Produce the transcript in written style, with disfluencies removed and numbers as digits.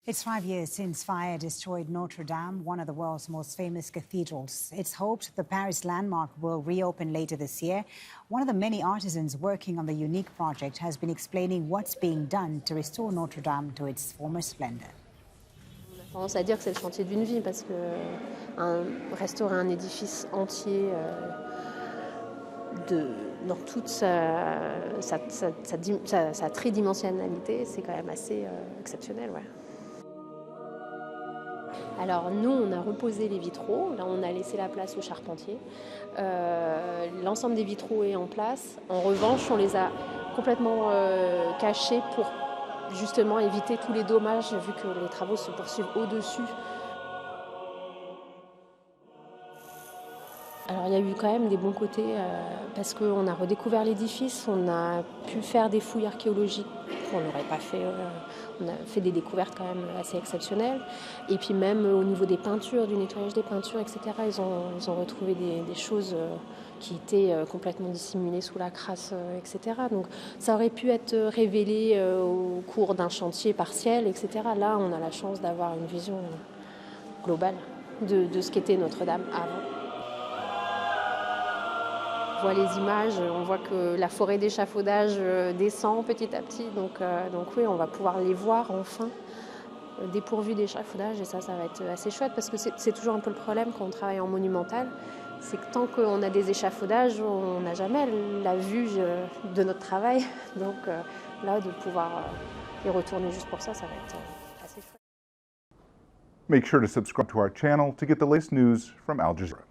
It's 5 years since fire destroyed Notre Dame, one of the world's most famous cathedrals. It's hoped the Paris landmark will reopen later this year. One of the many artisans working on the unique project has been explaining what's being done to restore Notre Dame to its former splendor. On a tendance à dire que c'est le chantier d'une vie parce que restaurer un édifice entier dans toute sa tridimensionnalité, c'est quand même assez exceptionnel. Ouais. Alors nous, on a reposé les vitraux, là on a laissé la place aux charpentiers. L'ensemble des vitraux est en place. En revanche, on les a complètement cachés pour justement éviter tous les dommages vu que les travaux se poursuivent au-dessus. Alors il y a eu quand même des bons côtés parce qu'on a redécouvert l'édifice, on a pu faire des fouilles archéologiques qu'on n'aurait pas fait. On a fait des découvertes quand même assez exceptionnelles. Et puis même au niveau des peintures, du nettoyage des peintures, etc., ils ont retrouvé des choses qui étaient complètement dissimulées sous la crasse, etc. Donc ça aurait pu être révélé au cours d'un chantier partiel, etc. Là, on a la chance d'avoir une vision globale de ce qu'était Notre-Dame avant. On voit les images, on voit que la forêt d'échafaudage descend petit à petit, donc oui, on va pouvoir les voir enfin dépourvus d'échafaudage et ça va être assez chouette parce que c'est toujours un peu le problème quand on travaille en monumental, c'est que tant qu'on a des échafaudages, on n'a jamais la vue de notre travail, donc là de pouvoir y retourner juste pour ça va être assez chouette. Make sure to subscribe to our channel to get the latest news from Al Jazeera.